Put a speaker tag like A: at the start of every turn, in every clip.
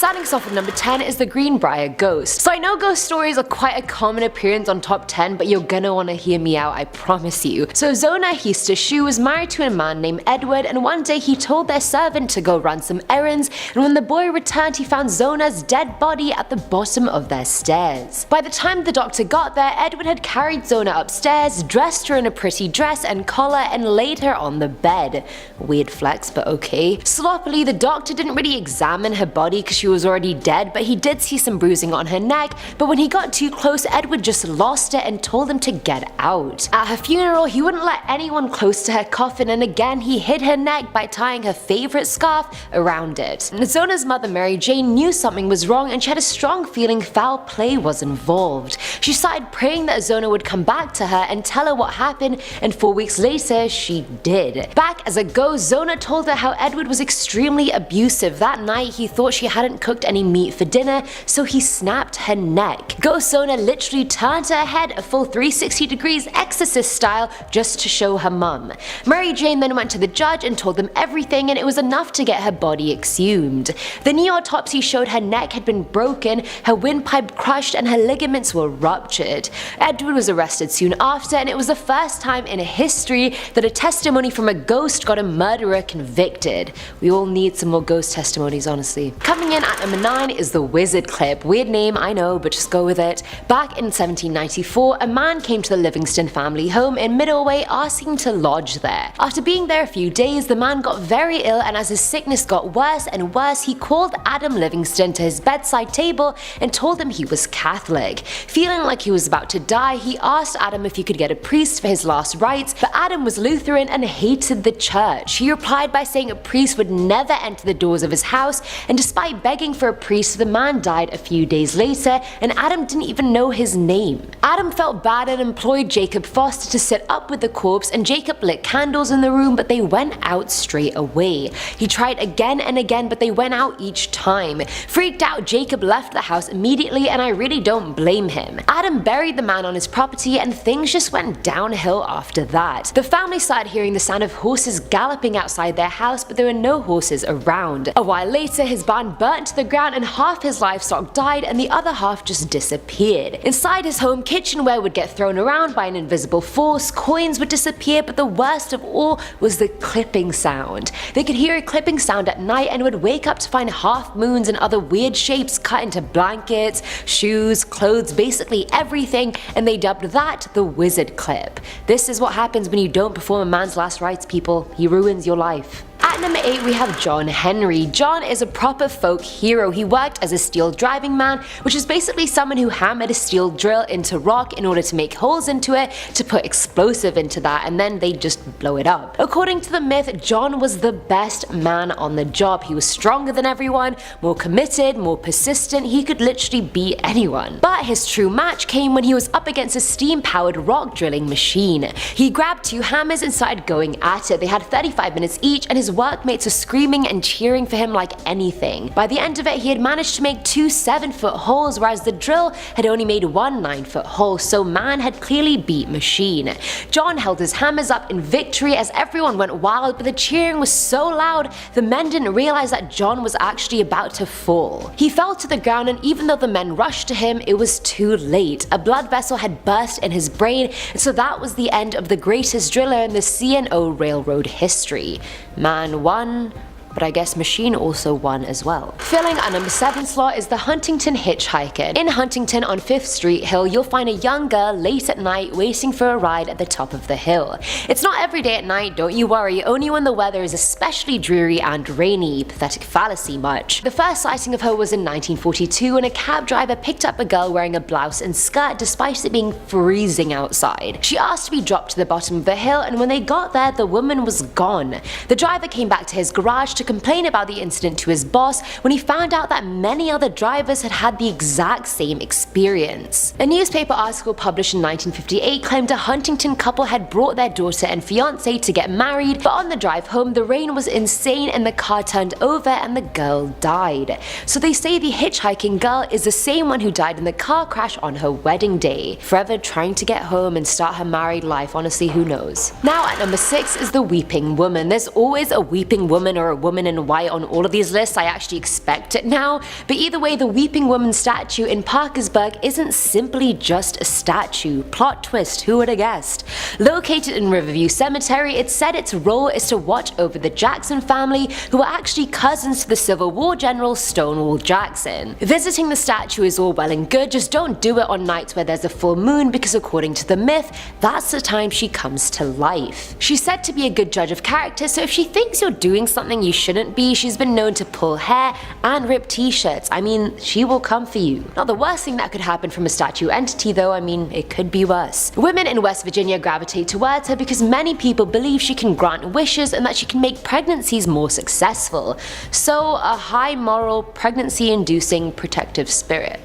A: Starting us off with number 10 is the Greenbrier Ghost. So I know ghost stories are quite a common appearance on top 10, but you're gonna wanna hear me out, I promise you. So Zona Hester Shue was married to a man named Edward, and one day he told their servant to go run some errands, and when the boy returned he found Zona's dead body at the bottom of their stairs. By the time the doctor got there, Edward had carried Zona upstairs, dressed her in a pretty dress and collar, and laid her on the bed. Weird flex, but okay. Sloppily, the doctor didn't really examine her body because she was already dead, but he did see some bruising on her neck, but when he got too close, Edward just lost it and told them to get out. At her funeral, he wouldn't let anyone close to her coffin, and again he hid her neck by tying her favorite scarf around it. Zona's mother Mary Jane knew something was wrong, and she had a strong feeling foul play was involved. She started praying that Zona would come back to her and tell her what happened, and 4 weeks later she did. Back as a ghost, Zona told her how Edward was extremely abusive. That night he thought she hadn't cooked any meat for dinner, so he snapped her neck. Ghost Zona literally turned her head a full 360 degrees exorcist style just to show her mum. Mary Jane then went to the judge and told them everything, and it was enough to get her body exhumed. The new autopsy showed her neck had been broken, her windpipe crushed, and her ligaments were ruptured. Edward was arrested soon after, and it was the first time in history that a testimony from a ghost got a murderer convicted. We all need some more ghost testimonies, honestly. Coming in at number 9 is the Wizard Clip. Weird name, I know, but just go with it. Back in 1794, a man came to the Livingston family home in Middleway asking to lodge there. After being there a few days, the man got very ill, and as his sickness got worse and worse, he called Adam Livingston to his bedside table and told him he was Catholic. Feeling like he was about to die, he asked Adam if he could get a priest for his last rites, but Adam was Lutheran and hated the church. He replied by saying a priest would never enter the doors of his house, and despite begging for a priest, the man died a few days later, and Adam didn't even know his name. Adam felt bad and employed Jacob Foster to sit up with the corpse, and Jacob lit candles in the room, but they went out straight away. He tried again and again, but they went out each time. Freaked out, Jacob left the house immediately, and I really don't blame him. Adam buried the man on his property, and things just went downhill after that. The family started hearing the sound of horses galloping outside their house, but there were no horses around. A while later, his barn burnt to the ground, and half his livestock died, and the other half just disappeared. Inside his home, kitchenware would get thrown around by an invisible force, coins would disappear, but the worst of all was the clipping sound. They could hear a clipping sound at night and would wake up to find half moons and other weird shapes cut into blankets, shoes, clothes, basically everything, and they dubbed that the Wizard Clip. This is what happens when you don't perform a man's last rites, people. He ruins your life. At number 8 we have John Henry. John is a proper folk hero. He worked as a steel driving man, which is basically someone who hammered a steel drill into rock in order to make holes into it to put explosive into that, and then they just blow it up. According to the myth, John was the best man on the job. He was stronger than everyone, more committed, more persistent, he could literally beat anyone. But his true match came when he was up against a steam-powered rock drilling machine. He grabbed 2 hammers and started going at it. They had 35 minutes each, and his workmates were screaming and cheering for him like anything. By the end of it, he had managed to make 2 7-foot holes, whereas the drill had only made 1 9-foot hole, so man had clearly beat machine. John held his hammers up in victory as everyone went wild, but the cheering was so loud the men didn't realize that John was actually about to fall. He fell to the ground, and even though the men rushed to him, it was too late. A blood vessel had burst in his brain, and so that was the end of the greatest driller in the C&O Railroad history. Man won, but I guess machine also won as well. Filling our number 7 slot is the Huntington Hitchhiker. In Huntington on 5th Street Hill, you'll find a young girl late at night waiting for a ride at the top of the hill. It's not every day at night, don't you worry, only when the weather is especially dreary and rainy. Pathetic fallacy much. The first sighting of her was in 1942 when a cab driver picked up a girl wearing a blouse and skirt despite it being freezing outside. She asked to be dropped to the bottom of the hill, and when they got there, the woman was gone. The driver came back to his garage to complain about the incident to his boss when he found out that many other drivers had had the exact same experience. A newspaper article published in 1958 claimed a Huntington couple had brought their daughter and fiancé to get married, but on the drive home the rain was insane and the car turned over and the girl died. So they say the hitchhiking girl is the same one who died in the car crash on her wedding day. Forever trying to get home and start her married life, honestly, who knows. Now at number 6 is the Weeping Woman. There's always a weeping woman or a woman woman in white on all of these lists, I actually expect it now, but either way, the Weeping Woman statue in Parkersburg isn't simply just a statue. Plot twist, who would have guessed? Located in Riverview Cemetery, it's said its role is to watch over the Jackson family, who are actually cousins to the Civil War general Stonewall Jackson. Visiting the statue is all well and good, just don't do it on nights where there's a full moon, because according to the myth, that's the time she comes to life. She's said to be a good judge of character, so if she thinks you're doing something you shouldn't be, she's been known to pull hair and rip t-shirts. I mean, she will come for you. Not the worst thing that could happen from a statue entity though, I mean, it could be worse. Women in West Virginia gravitate towards her because many people believe she can grant wishes and that she can make pregnancies more successful. So, a high moral, pregnancy-inducing protective spirit.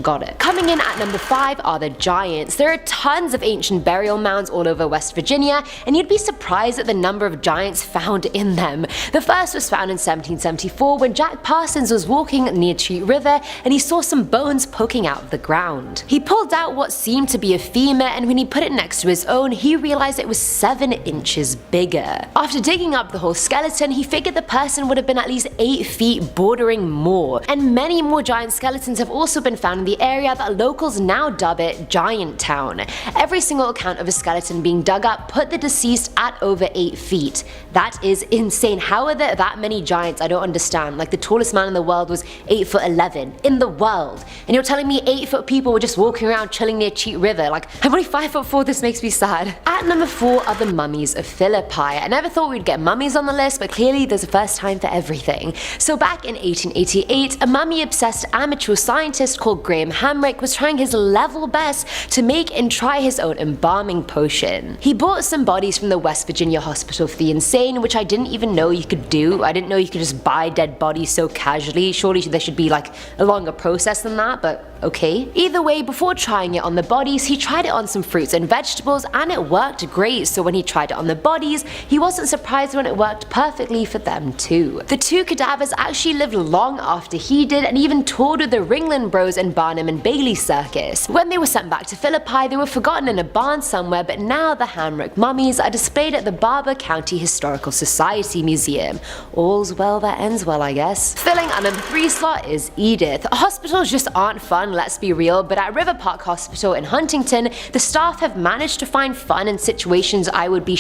A: Got it. Coming in at number 5 are the Giants. There are tons of ancient burial mounds all over West Virginia, and you'd be surprised at the number of giants found in them. The first was found in 1774 when Jack Parsons was walking near Cheat River and he saw some bones poking out of the ground. He pulled out what seemed to be a femur, and when he put it next to his own, he realized it was 7 inches bigger. After digging up the whole skeleton, he figured the person would have been at least 8 feet, bordering more. And many more giant skeletons have also been found in the area that locals now dub it Giant Town. Every single account of a skeleton being dug up put the deceased at over 8 feet. That is insane. How are there that many giants? I don't understand. Like, the tallest man in the world was 8'11" in the world, and you're telling me 8-foot people were just walking around chilling near Cheat River? Like, I'm only 5'4", this makes me sad. At number 4 are the mummies of Philippi. I never thought we'd get mummies on the list, but clearly there's a first time for everything. So back in 1888, a mummy-obsessed amateur scientist called Graham Hamrick was trying his level best to make and try his own embalming potion. He bought some bodies from the West Virginia Hospital for the Insane, which I didn't even know you could do. I didn't know you could just buy dead bodies so casually. Surely there should be like a longer process than that, but okay. Either way, before trying it on the bodies, he tried it on some fruits and vegetables, and it worked great. So when he tried it on the bodies, he wasn't surprised when it worked perfectly for them too. The 2 cadavers actually lived long after he did, and even toured with the Ringling Bros and Barnum and Bailey circus. When they were sent back to Philippi, they were forgotten in a barn somewhere, but now the Hamrick mummies are displayed at the Barber County Historical Society Museum. All's well that ends well, I guess. Filling our number 3 slot is Edith. Hospitals just aren't fun, let's be real, but at River Park Hospital in Huntington, the staff have managed to find fun in situations I would be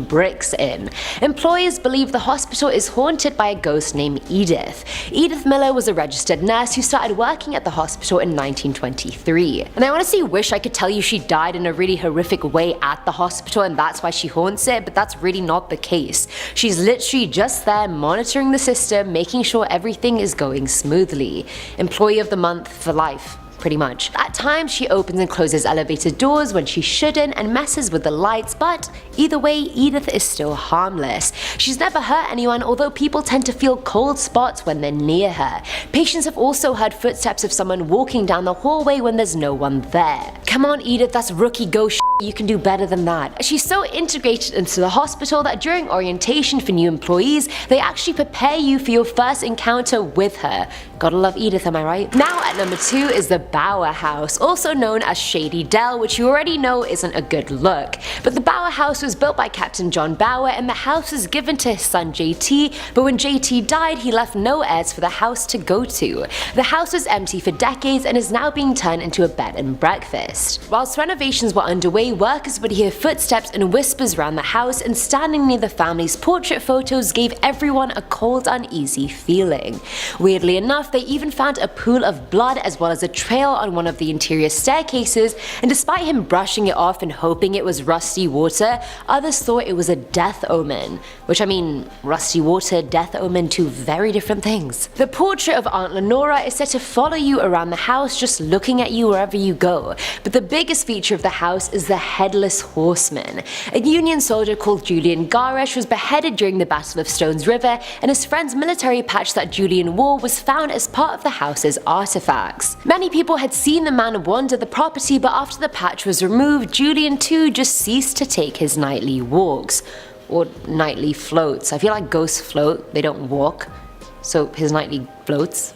A: bricks in. Employers believe the hospital is haunted by a ghost named Edith. Edith Miller was a registered nurse who started working at the hospital in 1923. And I honestly wish I could tell you she died in a really horrific way at the hospital and that's why she haunts it, but that's really not the case. She's literally just there monitoring the system, making sure everything is going smoothly. Employee of the month for life. Pretty much. At times she opens and closes elevator doors when she shouldn't and messes with the lights, but either way, Edith is still harmless. She's never hurt anyone, although people tend to feel cold spots when they're near her. Patients have also heard footsteps of someone walking down the hallway when there's no one there. Come on Edith, that's rookie ghost shit. You can do better than that. She's so integrated into the hospital that during orientation for new employees, they actually prepare you for your first encounter with her. Gotta love Edith, am I right? Now at number 2 is the Bower House, also known as Shady Dell, which you already know isn't a good look. But the Bower House was built by Captain John Bower, and the house was given to his son JT, but when JT died, he left no heirs for the house to go to. The house was empty for decades and is now being turned into a bed and breakfast. Whilst renovations were underway, workers would hear footsteps and whispers around the house, and standing near the family's portrait photos gave everyone a cold, uneasy feeling. Weirdly enough, they even found a pool of blood as well as a trail on one of the interior staircases, and despite him brushing it off and hoping it was rusty water, others thought it was a death omen. Which, I mean, rusty water, death omen, 2 very different things. The portrait of Aunt Lenora is said to follow you around the house, just looking at you wherever you go. But the biggest feature of the house is the Headless Horseman. A Union soldier called Julian Garesh was beheaded during the Battle of Stones River, and his friend's military patch that Julian wore was found as part of the house's artifacts. Many people had seen the man wander the property, but after the patch was removed, Julian too just ceased to take his nightly walks. Or nightly floats. I feel like ghosts float, they don't walk. So his nightly floats.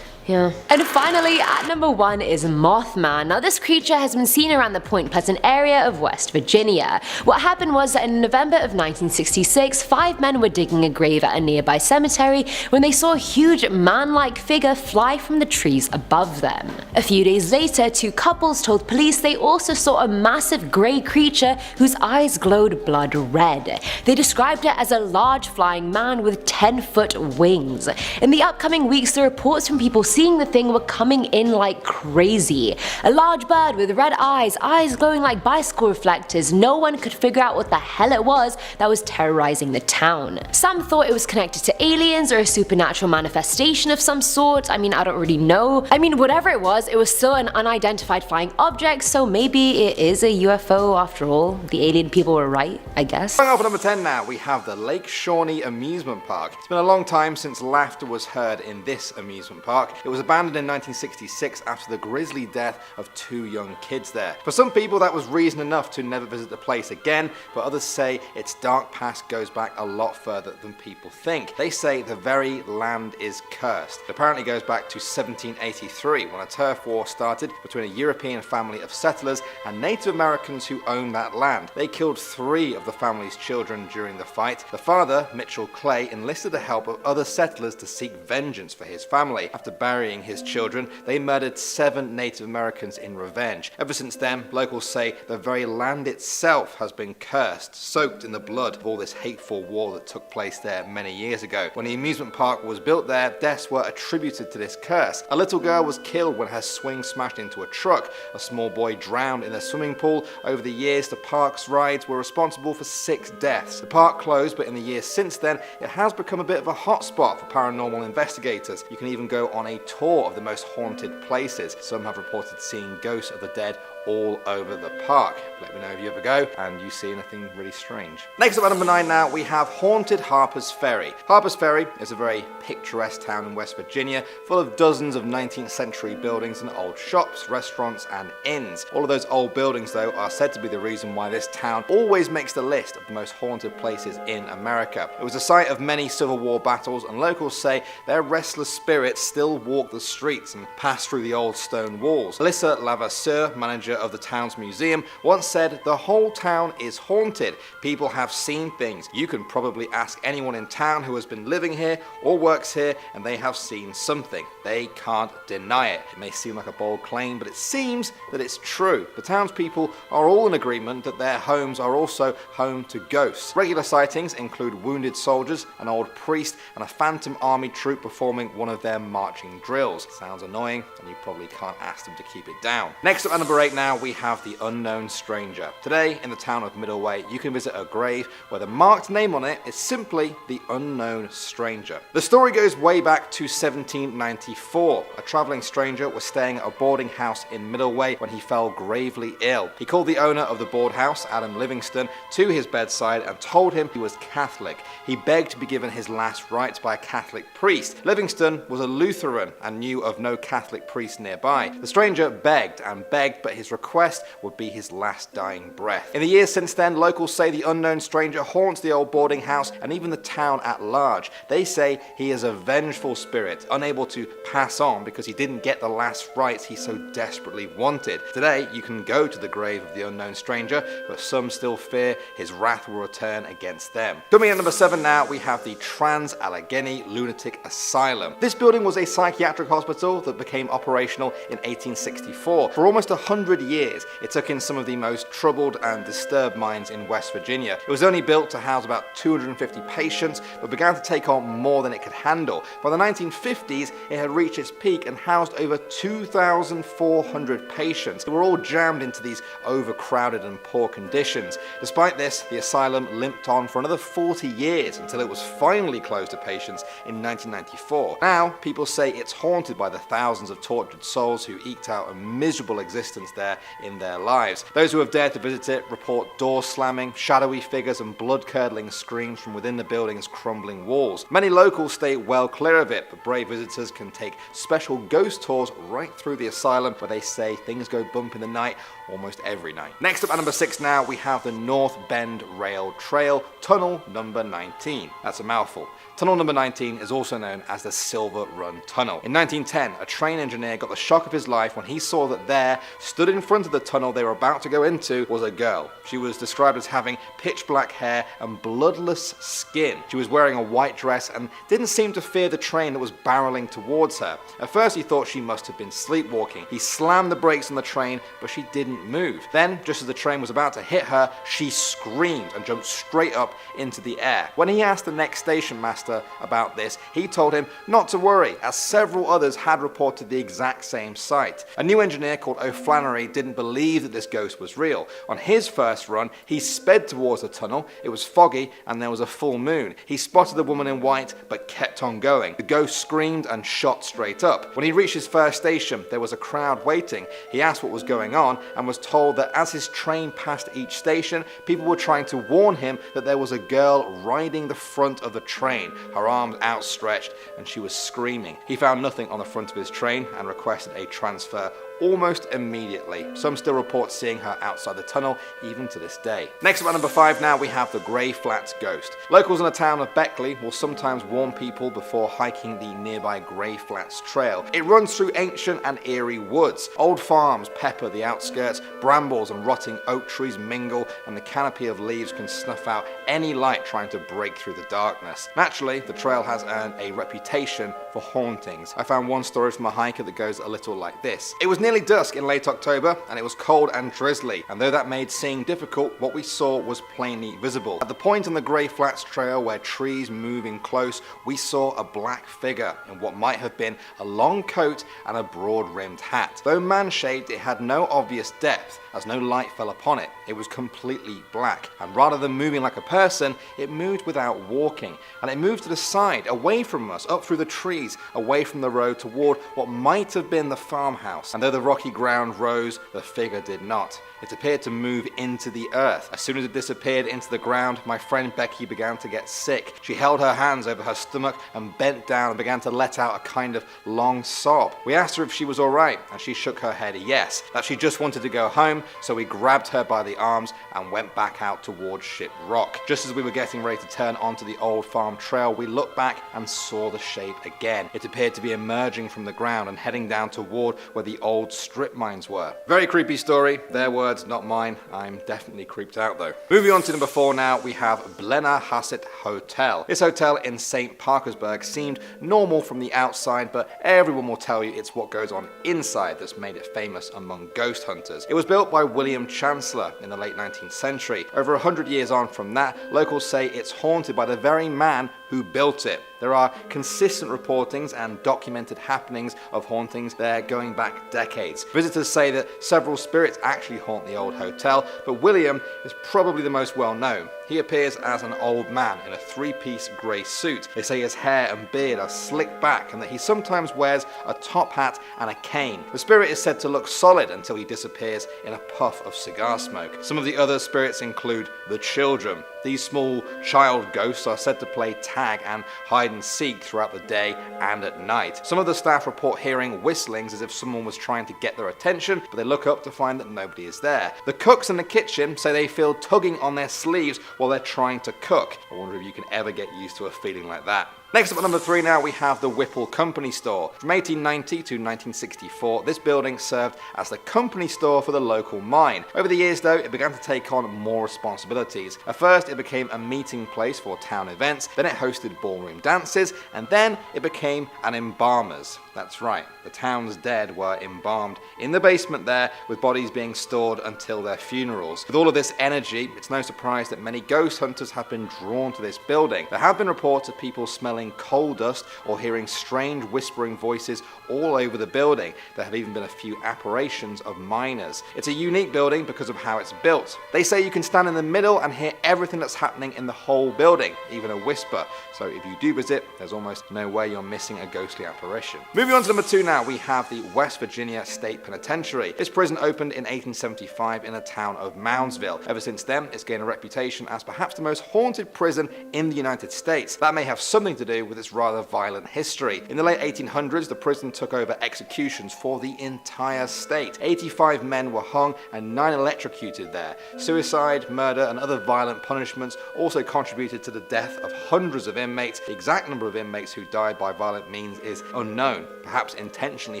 A: Yeah. And finally, at number 1 is Mothman. Now this creature has been seen around the Point Pleasant area of West Virginia. What happened was that in November of 1966, 5 men were digging a grave at a nearby cemetery when they saw a huge man-like figure fly from the trees above them. A few days later, 2 couples told police they also saw a massive grey creature whose eyes glowed blood red. They described it as a large flying man with 10-foot wings. In the upcoming weeks, the reports from people seeing the thing were coming in like crazy. A large bird with red eyes, eyes glowing like bicycle reflectors. No one could figure out what the hell it was that was terrorizing the town. Some thought it was connected to aliens or a supernatural manifestation of some sort. I mean, I don't really know. Whatever it was still an unidentified flying object, so maybe it is a UFO after all. The alien people were right, I guess.
B: Going off at number 10 now, we have the Lake Shawnee Amusement Park. It's been a long time since laughter was heard in this amusement park. It was abandoned in 1966 after the grisly death of 2 young kids there. For some people that was reason enough to never visit the place again, but others say its dark past goes back a lot further than people think. They say the very land is cursed. It apparently goes back to 1783 when a turf war started between a European family of settlers and Native Americans who owned that land. They killed 3 of the family's children during the fight. The father, Mitchell Clay, enlisted the help of other settlers to seek vengeance for his family. After burying his children, they murdered 7 Native Americans in revenge. Ever since then, locals say the very land itself has been cursed, soaked in the blood of all this hateful war that took place there many years ago. When the amusement park was built there, deaths were attributed to this curse. A little girl was killed when her swing smashed into a truck. A small boy drowned in a swimming pool. Over the years, the park's rides were responsible for 6 deaths. The park closed, but in the years since then, it has become a bit of a hotspot for paranormal investigators. You can even go on a tour of the most haunted places. Some have reported seeing ghosts of the dead all over the park. Let me know if you ever go and you see anything really strange. Next up at number 9 now, we have Haunted Harper's Ferry. Harper's Ferry is a very picturesque town in West Virginia, full of dozens of 19th century buildings and old shops, restaurants and inns. All of those old buildings though are said to be the reason why this town always makes the list of the most haunted places in America. It was the site of many Civil War battles, and locals say their restless spirits still walk the streets and pass through the old stone walls. Alyssa Lavasseur, manager of the town's museum, once said, "The whole town is haunted. People have seen things. You can probably ask anyone in town who has been living here or works here and they have seen something. They can't deny it." It may seem like a bold claim, but it seems that it's true. The townspeople are all in agreement that their homes are also home to ghosts. Regular sightings include wounded soldiers, an old priest, and a phantom army troop performing one of their marching drills. Sounds annoying, and you probably can't ask them to keep it down. Next up at number 8 now, we have the Unknown Stranger. Today, in the town of Middleway, you can visit a grave where the marked name on it is simply the Unknown Stranger. The story goes way back to 1794. A traveling stranger was staying at a boarding house in Middleway when he fell gravely ill. He called the owner of the board house, Adam Livingston, to his bedside and told him he was Catholic. He begged to be given his last rites by a Catholic priest. Livingston was a Lutheran and knew of no Catholic priest nearby. The stranger begged and begged, but his request would be his last dying breath. In the years since then, locals say the Unknown Stranger haunts the old boarding house and even the town at large. They say he is a vengeful spirit, unable to pass on because he didn't get the last rites he so desperately wanted. Today, you can go to the grave of the Unknown Stranger, but some still fear his wrath will return against them. Coming at number 7 now, we have the Trans-Allegheny Lunatic Asylum. This building was a psychiatric hospital that became operational in 1864. For almost 100 years, it took in some of the most troubled and disturbed minds in West Virginia. It was only built to house about 250 patients, but began to take on more than it could handle. By the 1950s, it had reached its peak and housed over 2,400 patients. They were all jammed into these overcrowded and poor conditions. Despite this, the asylum limped on for another 40 years until it was finally closed to patients in 1994. Now, people say it's haunted by the thousands of tortured souls who eked out a miserable existence there there in their lives. Those who have dared to visit it report doors slamming, shadowy figures and blood-curdling screams from within the building's crumbling walls. Many locals stay well clear of it, but brave visitors can take special ghost tours right through the asylum, where they say things go bump in the night almost every night. Next up at number 6 now, we have the North Bend Rail Trail, Tunnel number 19. That's a mouthful. Tunnel number 19 is also known as the Silver Run Tunnel. In 1910, a train engineer got the shock of his life when he saw that there, stood in front of the tunnel they were about to go into, was a girl. She was described as having pitch black hair and bloodless skin. She was wearing a white dress and didn't seem to fear the train that was barreling towards her. At first he thought she must have been sleepwalking. He slammed the brakes on the train, but she didn't move. Then, just as the train was about to hit her, she screamed and jumped straight up into the air. When he asked the next station master about this, he told him not to worry, as several others had reported the exact same sight. A new engineer called O'Flannery didn't believe that this ghost was real. On his first run, he sped towards the tunnel. It was foggy and there was a full moon. He spotted the woman in white but kept on going. The ghost screamed and shot straight up. When he reached his first station, there was a crowd waiting. He asked what was going on and was told that as his train passed each station, people were trying to warn him that there was a girl riding the front of the train, her arms outstretched, and she was screaming. He found nothing on the front of his train and requested a transfer almost immediately. Some still report seeing her outside the tunnel even to this day. Next up at number 5 now, we have the Grey Flats Ghost. Locals in the town of Beckley will sometimes warn people before hiking the nearby Grey Flats Trail. It runs through ancient and eerie woods. Old farms pepper the outskirts, brambles and rotting oak trees mingle, and the canopy of leaves can snuff out any light trying to break through the darkness. Naturally, the trail has earned a reputation for hauntings. I found one story from a hiker that goes a little like this. It was nearly dusk in late October and it was cold and drizzly, and though that made seeing difficult, what we saw was plainly visible. At the point on the Grey Flats Trail where trees move in close, we saw a black figure in what might have been a long coat and a broad-rimmed hat. Though man-shaped, it had no obvious depth, as no light fell upon it. It was completely black, and rather than moving like a person, it moved without walking, and it moved to the side, away from us, up through the trees, away from the road toward what might have been the farmhouse. And though the rocky ground rose, the figure did not. It appeared to move into the earth. As soon as it disappeared into the ground, my friend Becky began to get sick. She held her hands over her stomach and bent down and began to let out a kind of long sob. We asked her if she was alright, and she shook her head yes, that she just wanted to go home, so we grabbed her by the arms and went back out towards Ship Rock. Just as we were getting ready to turn onto the old farm trail, we looked back and saw the shape again. It appeared to be emerging from the ground and heading down toward where the old strip mines were. Very creepy story. Their words, not mine. I'm definitely creeped out though. Moving on to number 4 now, we have Blennerhassett Hotel. This hotel in St. Parkersburg seemed normal from the outside, but everyone will tell you it's what goes on inside that's made it famous among ghost hunters. It was built by William Chancellor in the late 19th century. Over 100 years on from that, locals say it's haunted by the very man who built it. There are consistent reportings and documented happenings of hauntings there going back decades. Visitors say that several spirits actually haunt the old hotel, but William is probably the most well known. He appears as an old man in a 3-piece grey suit. They say his hair and beard are slicked back and that he sometimes wears a top hat and a cane. The spirit is said to look solid until he disappears in a puff of cigar smoke. Some of the other spirits include the children. These small child ghosts are said to play tag and hide and seek throughout the day and at night. Some of the staff report hearing whistlings as if someone was trying to get their attention, but they look up to find that nobody is there. The cooks in the kitchen say they feel tugging on their sleeves while they're trying to cook. I wonder if you can ever get used to a feeling like that. Next up at number 3 now, we have the Whipple Company Store. From 1890 to 1964, this building served as the company store for the local mine. Over the years though, it began to take on more responsibilities. At first, it became a meeting place for town events, then it hosted ballroom dances, and then it became an embalmer's. That's right, the town's dead were embalmed in the basement there, with bodies being stored until their funerals. With all of this energy, it's no surprise that many ghost hunters have been drawn to this building. There have been reports of people smelling smelling coal dust or hearing strange whispering voices all over the building. There have even been a few apparitions of miners. It's a unique building because of how it's built. They say you can stand in the middle and hear everything that's happening in the whole building, even a whisper. So if you do visit, there's almost no way you're missing a ghostly apparition. Moving on to number 2 now, we have the West Virginia State Penitentiary. This prison opened in 1875 in the town of Moundsville. Ever since then, it's gained a reputation as perhaps the most haunted prison in the United States. That may have something to do with its rather violent history. In the late 1800s, the prison took over executions for the entire state. 85 men were hung and 9 electrocuted there. Suicide, murder, and other violent punishments also contributed to the death of hundreds of inmates. The exact number of inmates who died by violent means is unknown, perhaps intentionally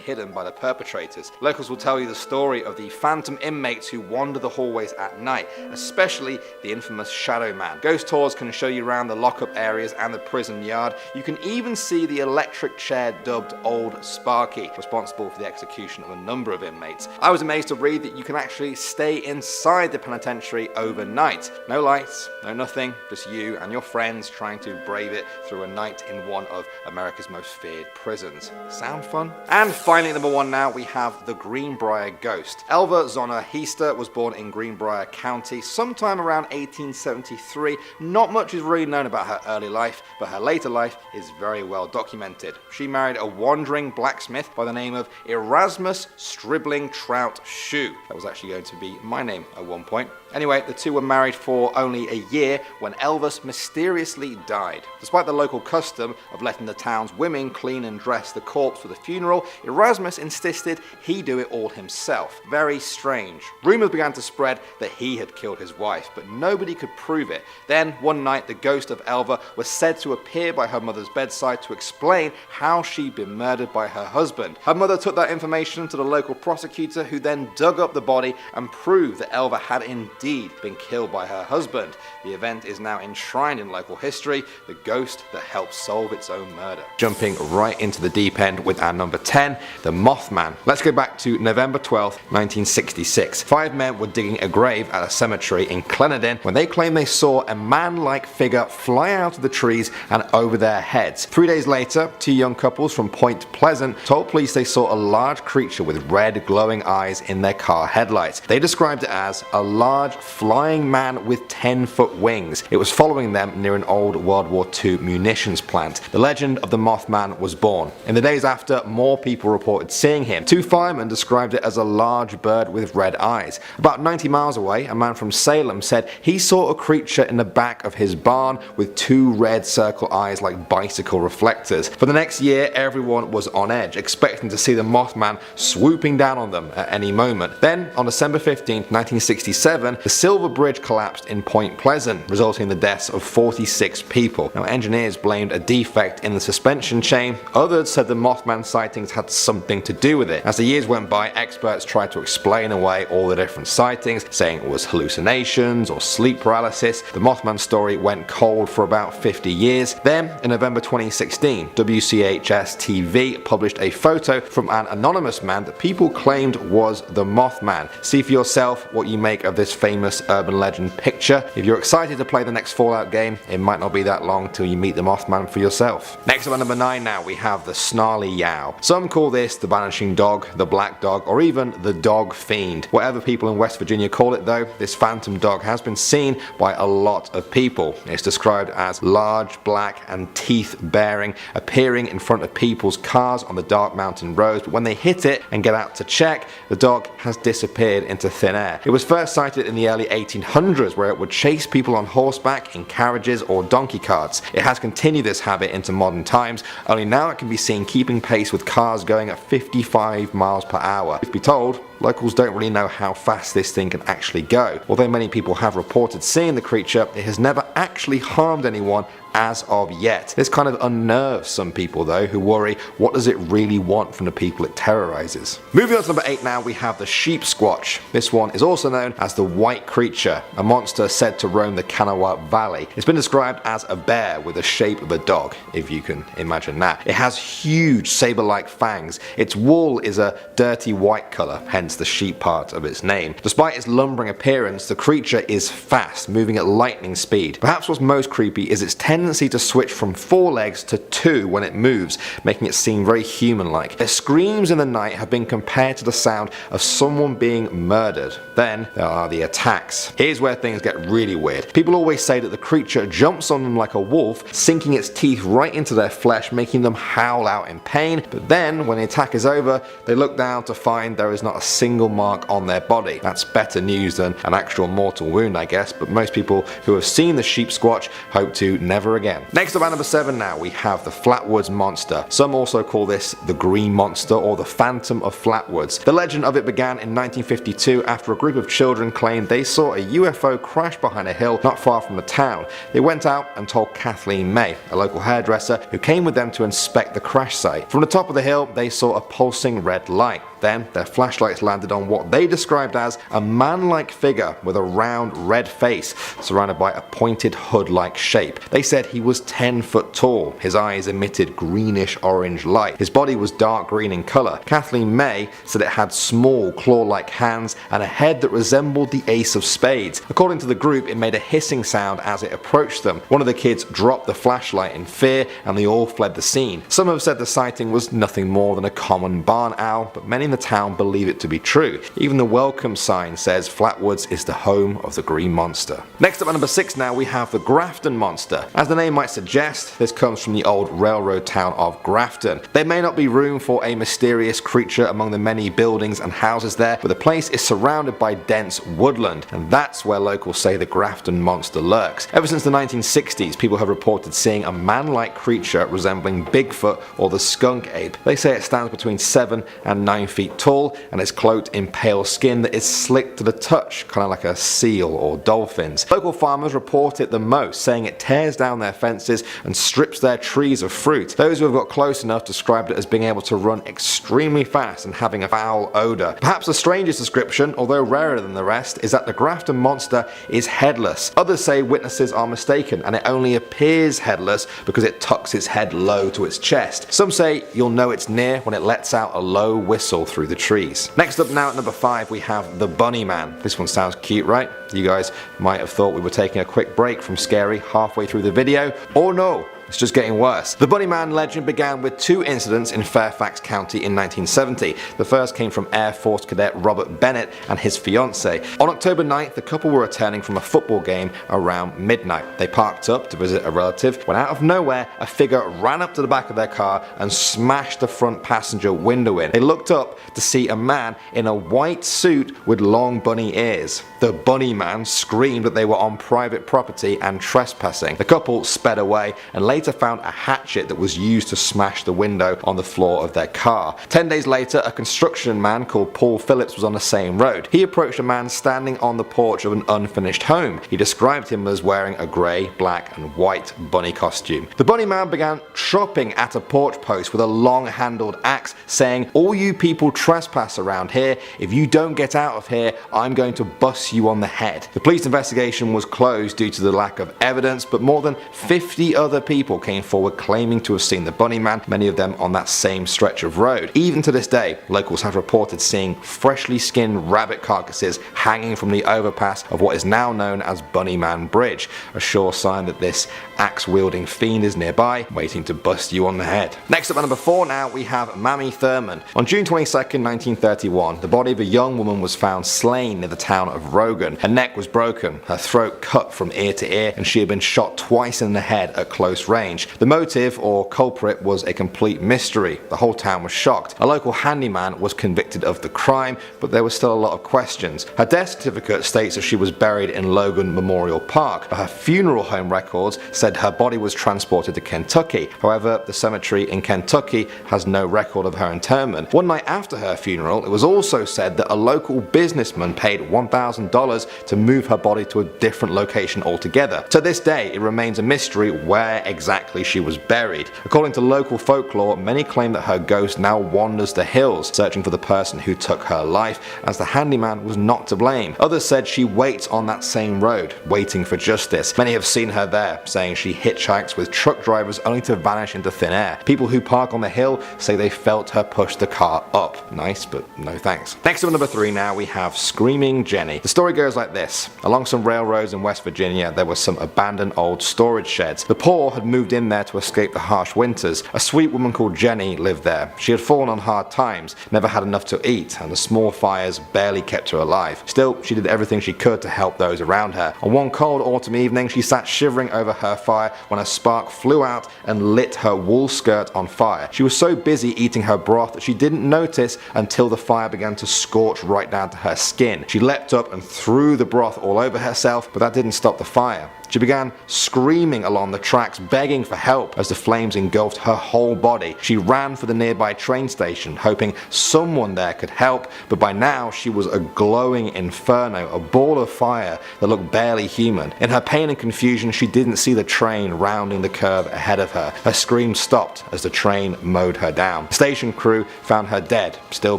B: hidden by the perpetrators. Locals will tell you the story of the phantom inmates who wander the hallways at night, especially the infamous Shadow Man. Ghost tours can show you around the lockup areas and the prison yard. You can even see the electric chair dubbed Old Sparky, responsible for the execution of a number of inmates. I was amazed to read that you can actually stay inside the penitentiary overnight. No lights, no nothing, just you and your friends trying to brave it through a night in one of America's most feared prisons. Sound fun? And finally, number 1 now, we have the Greenbrier Ghost. Elva Zona Heister was born in Greenbrier County sometime around 1873. Not much is really known about her early life, but her later life is very well documented. She married a wandering blacksmith by the name of Erasmus Stribling Trout Shoe. That was actually going to be my name at one point. Anyway, the two were married for only a year when Elvis mysteriously died. Despite the local custom of letting the town's women clean and dress the corpse for the funeral, Erasmus insisted he do it all himself. Very strange. Rumors began to spread that he had killed his wife, but nobody could prove it. Then, one night, the ghost of Elva was said to appear by her mother's bedside to explain how she'd been murdered by her husband. Her mother took that information to the local prosecutor, who then dug up the body and proved that Elva had indeed been killed by her husband. The event is now enshrined in local history, the ghost that helped solve its own murder. Jumping right into the deep end with our number 10, the Mothman. Let's go back to November 12th, 1966. 5 men were digging a grave at a cemetery in Clenadin when they claimed they saw a man-like figure fly out of the trees and over their heads. 3 days later, 2 young couples from Point Pleasant told police they saw a large creature with red glowing eyes in their car headlights. They described it as a large flying man with 10-foot wings. It was following them near an old World War II munitions plant. The legend of the Mothman was born. In the days after, more people reported seeing him. 2 firemen described it as a large bird with red eyes. About 90 miles away, a man from Salem said he saw a creature in the back of his barn with 2 red circle eyes like bicycle reflectors. For the next year, everyone was on edge, expecting to see the Mothman swooping down on them at any moment. Then, on December 15, 1967, the Silver Bridge collapsed in Point Pleasant, resulting in the deaths of 46 people. Now, engineers blamed a defect in the suspension chain. Others said the Mothman sightings had something to do with it. As the years went by, experts tried to explain away all the different sightings, saying it was hallucinations or sleep paralysis. The Mothman story went cold for about 50 years. Then, in November 2016, WCHS TV published a photo from an anonymous man that people claimed was the Mothman. See for yourself what you make of this famous urban legend picture. If you're excited to play the next Fallout game, it might not be that long till you meet the Mothman for yourself. Next up at number 9 now, we have the Snarly Yow. Some call this the Vanishing Dog, the Black Dog, or even the Dog Fiend. Whatever people in West Virginia call it though, this phantom dog has been seen by a lot of people. It's described as large, black, and teeth-bearing, appearing in front of people's cars on the dark mountain roads, but when they hit it and get out to check, the dog has disappeared into thin air. It was first sighted in the early 1800s, where it would chase people on horseback, in carriages, or donkey carts. It has continued this habit into modern times, only now it can be seen keeping pace with cars going at 55 miles per hour. If be told, locals don't really know how fast this thing can actually go. Although many people have reported seeing the creature, it has never actually harmed anyone as of yet. This kind of unnerves some people though, who worry, what does it really want from the people it terrorizes? Moving on to number 8 now, we have the Sheep Squatch. This one is also known as the White Creature, a monster said to roam the Kanawha Valley. It's been described as a bear with the shape of a dog, if you can imagine that. It has huge saber-like fangs. Its wool is a dirty white color, hence hence the sheep part of its name. Despite its lumbering appearance, the creature is fast, moving at lightning speed. Perhaps what's most creepy is its tendency to switch from 4 legs to 2 when it moves, making it seem very human-like. Its screams in the night have been compared to the sound of someone being murdered. Then there are the attacks. Here's where things get really weird. People always say that the creature jumps on them like a wolf, sinking its teeth right into their flesh, making them howl out in pain, but then when the attack is over, they look down to find there is not a single mark on their body. That's better news than an actual mortal wound, I guess, but most people who have seen the sheep squatch hope to never again. Next up at number 7 now, we have the Flatwoods Monster. Some also call this the Green Monster or the Phantom of Flatwoods. The legend of it began in 1952 after a group of children claimed they saw a UFO crash behind a hill not far from the town. They went out and told Kathleen May, a local hairdresser, who came with them to inspect the crash site. From the top of the hill, they saw a pulsing red light. Then their flashlights landed on what they described as a man-like figure with a round red face surrounded by a pointed hood-like shape. They said he was 10 foot tall. His eyes emitted greenish orange light. His body was dark green in colour. Kathleen May said it had small claw-like hands and a head that resembled the ace of spades. According to the group, it made a hissing sound as it approached them. One of the kids dropped the flashlight in fear and they all fled the scene. Some have said the sighting was nothing more than a common barn owl, but many in the town believe it to be true. Even the welcome sign says Flatwoods is the home of the Green Monster. Next up at number 6 now, we have the Grafton Monster. As the name might suggest, this comes from the old railroad town of Grafton. There may not be room for a mysterious creature among the many buildings and houses there, but the place is surrounded by dense woodland, and that's where locals say the Grafton Monster lurks. Ever since the 1960s, people have reported seeing a man-like creature resembling Bigfoot or the skunk ape. They say it stands between 7 and 9 feet tall and is cloaked in pale skin that is slick to the touch, kind of like a seal or dolphins. Local farmers report it the most, saying it tears down their fences and strips their trees of fruit. Those who have got close enough described it as being able to run extremely fast and having a foul odour. Perhaps the strangest description, although rarer than the rest, is that the Grafton Monster is headless. Others say witnesses are mistaken and it only appears headless because it tucks its head low to its chest. Some say you'll know it's near when it lets out a low whistle through the trees. Next up now at number 5, we have the Bunny Man. This one sounds cute, right? You guys might have thought we were taking a quick break from scary halfway through the video. Or no, it's just getting worse. The Bunny Man legend began with 2 incidents in Fairfax County in 1970. The first came from Air Force Cadet Robert Bennett and his fiancée. On October 9th, the couple were returning from a football game around midnight. They parked up to visit a relative when out of nowhere, a figure ran up to the back of their car and smashed the front passenger window in. They looked up to see a man in a white suit with long bunny ears. The Bunny Man screamed that they were on private property and trespassing. The couple sped away and later found a hatchet that was used to smash the window on the floor of their car. 10 days later, a construction man called Paul Phillips was on the same road. He approached a man standing on the porch of an unfinished home. He described him as wearing a grey, black and white bunny costume. The Bunny Man began chopping at a porch post with a long-handled axe, saying, "All you people trespass around here. If you don't get out of here, I'm going to bust you on the head." The police investigation was closed due to the lack of evidence, but more than 50 other people came forward claiming to have seen the Bunny Man, many of them on that same stretch of road. Even to this day, locals have reported seeing freshly skinned rabbit carcasses hanging from the overpass of what is now known as Bunny Man Bridge, a sure sign that this axe-wielding fiend is nearby, waiting to bust you on the head. Next up at number 4 now, we have Mammy Thurman. On June 22nd, 1931, the body of a young woman was found slain near the town of Rogan. Her neck was broken, her throat cut from ear to ear, and she had been shot twice in the head at close range. The motive or culprit was a complete mystery. The whole town was shocked. A local handyman was convicted of the crime, but there was still a lot of questions. Her death certificate states that she was buried in Logan Memorial Park, but her funeral home records said her body was transported to Kentucky. However, the cemetery in Kentucky has no record of her interment. One night after her funeral, it was also said that a local businessman paid $1,000 to move her body to a different location altogether. To this day, it remains a mystery where exactly exactly she was buried. According to local folklore, many claim that her ghost now wanders the hills, searching for the person who took her life, as the handyman was not to blame. Others said she waits on that same road, waiting for justice. Many have seen her there, saying she hitchhikes with truck drivers only to vanish into thin air. People who park on the hill say they felt her push the car up. Nice, but no thanks. Next up, number 3 now, we have Screaming Jenny. The story goes like this. Along some railroads in West Virginia, there were some abandoned old storage sheds. The poor had moved in there to escape the harsh winters. A sweet woman called Jenny lived there. She had fallen on hard times, never had enough to eat, and the small fires barely kept her alive. Still, she did everything she could to help those around her. On one cold autumn evening, she sat shivering over her fire when a spark flew out and lit her wool skirt on fire. She was so busy eating her broth that she didn't notice until the fire began to scorch right down to her skin. She leapt up and threw the broth all over herself, but that didn't stop the fire. She began screaming along the tracks, begging for help as the flames engulfed her whole body. She ran for the nearby train station, hoping someone there could help, but by now she was a glowing inferno, a ball of fire that looked barely human. In her pain and confusion, she didn't see the train rounding the curve ahead of her. Her scream stopped as the train mowed her down. The station crew found her dead, still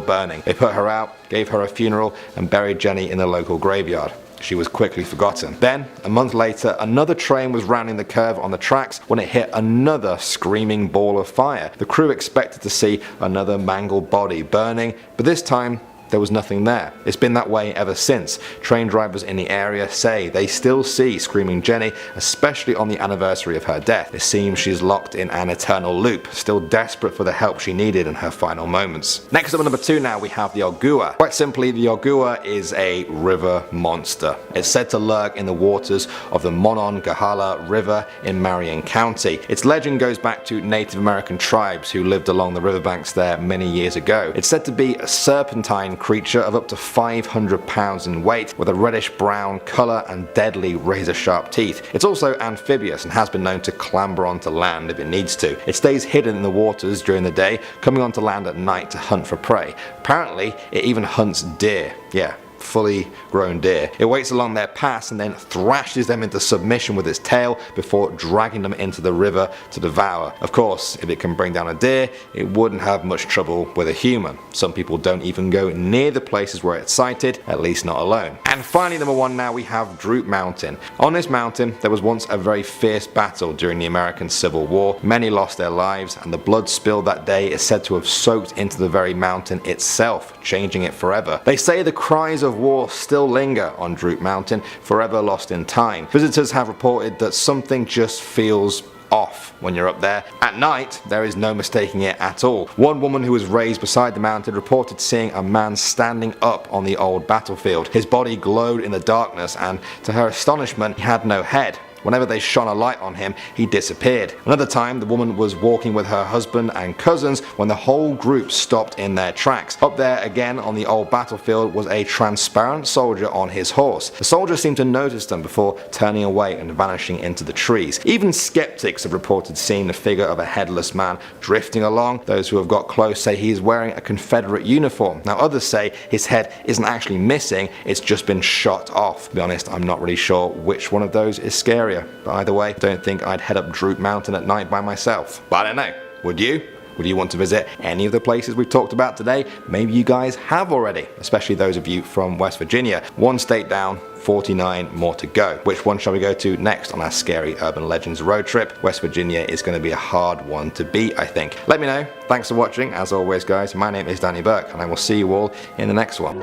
B: burning. They put her out, gave her a funeral, and buried Jenny in the local graveyard. She was quickly forgotten. Then, a month later, another train was rounding the curve on the tracks when it hit another screaming ball of fire. The crew expected to see another mangled body burning, but this time there was nothing there. It's been that way ever since. Train drivers in the area say they still see Screaming Jenny, especially on the anniversary of her death. It seems she's locked in an eternal loop, still desperate for the help she needed in her final moments. Next up at number 2 now, we have the Ogua. Quite simply, the Ogua is a river monster. It's said to lurk in the waters of the Monongahela River in Marion County. Its legend goes back to Native American tribes who lived along the riverbanks there many years ago. It's said to be a serpentine creature of up to 500 pounds in weight, with a reddish brown colour and deadly razor sharp teeth. It's also amphibious and has been known to clamber onto land if it needs to. It stays hidden in the waters during the day, coming onto land at night to hunt for prey. Apparently it even hunts deer. Yeah, fully grown deer. It waits along their paths and then thrashes them into submission with its tail before dragging them into the river to devour. Of course, if it can bring down a deer, it wouldn't have much trouble with a human. Some people don't even go near the places where it's sighted, at least not alone. And finally, number 1 now, we have Droop Mountain. On this mountain, there was once a very fierce battle during the American Civil War. Many lost their lives, and the blood spilled that day is said to have soaked into the very mountain itself, changing it forever. They say the cries of war still linger on Droop Mountain, forever lost in time. Visitors have reported that something just feels off when you're up there. At night, there is no mistaking it at all. One woman who was raised beside the mountain reported seeing a man standing up on the old battlefield. His body glowed in the darkness, and to her astonishment, he had no head. Whenever they shone a light on him, he disappeared. Another time, the woman was walking with her husband and cousins when the whole group stopped in their tracks. Up there again on the old battlefield was a transparent soldier on his horse. The soldier seemed to notice them before turning away and vanishing into the trees. Even skeptics have reported seeing the figure of a headless man drifting along. Those who have got close say he is wearing a Confederate uniform. Now others say his head isn't actually missing, it's just been shot off. To be honest, I'm not really sure which one of those is scarier. But either way, I don't think I'd head up Droop Mountain at night by myself. But I don't know, would you? Would you want to visit any of the places we've talked about today? Maybe you guys have already, especially those of you from West Virginia. 1 state down, 49 more to go. Which one shall we go to next on our scary urban legends road trip? West Virginia is going to be a hard one to beat, I think. Let me know. Thanks for watching. As always, guys, my name is Danny Burke, and I will see you all in the next one.